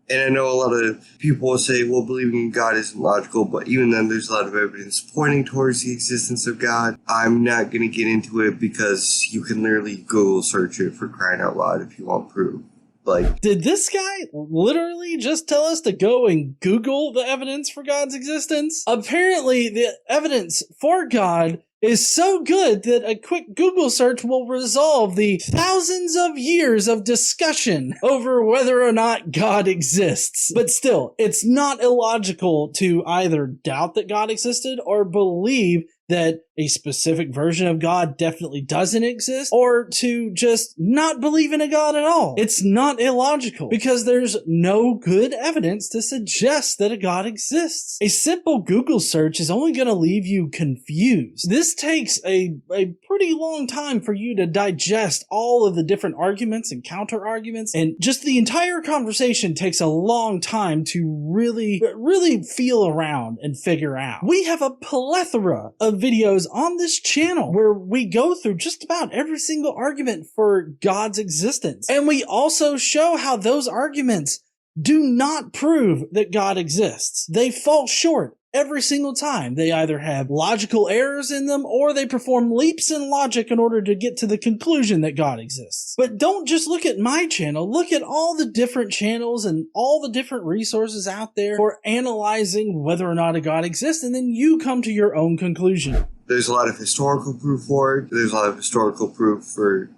And I know a lot of people will say, well, believing in God isn't logical, but even then there's a lot of evidence pointing towards the existence of God. I'm not going to get into it because you can literally Google search it, for crying out loud, if you want proof. Like, did this guy literally just tell us to go and Google the evidence for God's existence? Apparently, the evidence for God is so good that a quick Google search will resolve the thousands of years of discussion over whether or not God exists. But still, it's not illogical to either doubt that God existed or believe that a specific version of God definitely doesn't exist, or to just not believe in a God at all. It's not illogical because there's no good evidence to suggest that a God exists. A simple Google search is only going to leave you confused. This takes a pretty long time for you to digest all of the different arguments and counter arguments, and just the entire conversation takes a long time to really feel around and figure out. We have a plethora of videos on this channel where we go through just about every single argument for God's existence. And we also show how those arguments do not prove that God exists. They fall short every single time. They either have logical errors in them or they perform leaps in logic in order to get to the conclusion that God exists. But don't just look at my channel. Look at all the different channels and all the different resources out there for analyzing whether or not a God exists, and then you come to your own conclusion. There's a lot of historical proof for it. There's a lot of historical proof for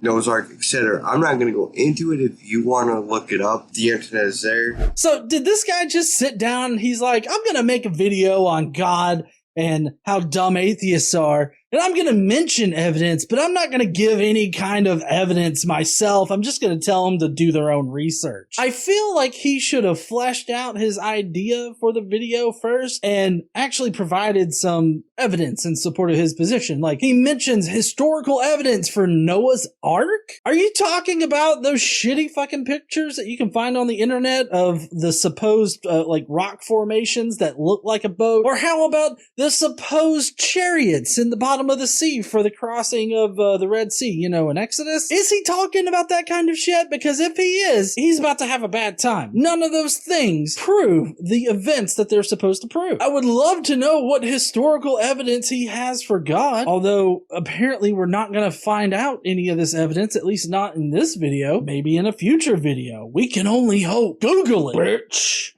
Noah's Ark, etc. I'm not going to go into it. If you want to look it up, the internet is there. So did this guy just sit down and he's like, I'm going to make a video on God and how dumb atheists are, and I'm going to mention evidence, but I'm not going to give any kind of evidence myself. I'm just going to tell them to do their own research. I feel like he should have fleshed out his idea for the video first and actually provided some evidence in support of his position. Like, he mentions historical evidence for Noah's Ark. Are you talking about those shitty fucking pictures that you can find on the internet of the supposed like rock formations that look like a boat? Or how about the supposed chariots in the bottom of the sea for the crossing of the Red Sea, you know, in Exodus? Is he talking about that kind of shit? Because if he is, he's about to have a bad time. None of those things prove the events that they're supposed to prove. I would love to know what historical evidence he has for God, although apparently we're not going to find out any of this evidence, at least not in this video. Maybe in a future video. We can only hope. Google it, bitch.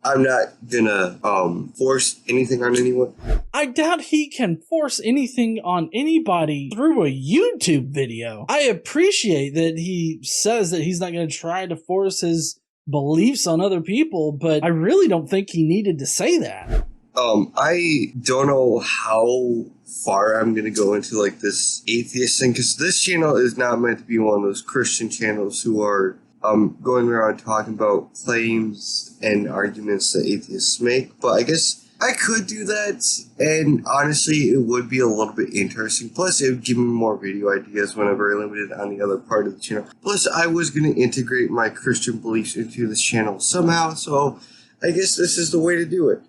I'm not gonna force anything on anyone. I doubt he can force anything on anybody through a YouTube video. I appreciate that he says that he's not going to try to force his beliefs on other people, but I really don't think he needed to say that. I don't know how far I'm going to go into like this atheist thing, because this channel is not meant to be one of those Christian channels who are going around talking about claims and arguments that atheists make, but I guess I could do that, and honestly, it would be a little bit interesting. Plus, it would give me more video ideas whenever I limited on the other part of the channel. Plus, I was going to integrate my Christian beliefs into this channel somehow, so I guess this is the way to do it.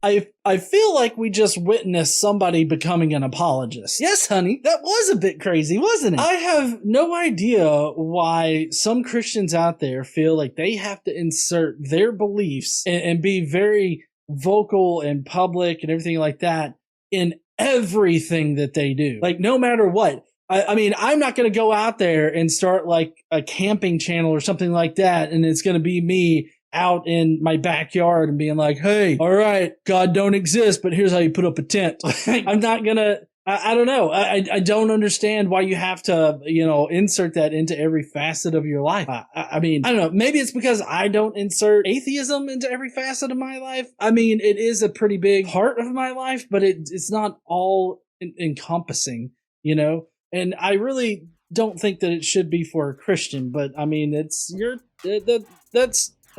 I feel like we just witnessed somebody becoming an apologist. Yes, honey, that was a bit crazy, wasn't it? I have no idea why some Christians out there feel like they have to insert their beliefs and be very vocal and public and everything like that in everything that they do. Like, no matter what. I mean, I'm not going to go out there and start like a camping channel or something like that, and it's going to be me out in my backyard and being like, hey, all right, God don't exist, but here's how you put up a tent. I'm not gonna, I don't know. I don't understand why you have to, you know, insert that into every facet of your life. I mean, I don't know. Maybe it's because I don't insert atheism into every facet of my life. I mean, it is a pretty big part of my life, but it's not all encompassing, you know? And I really don't think that it should be for a Christian, but I mean, that's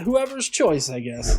whoever's choice, I guess.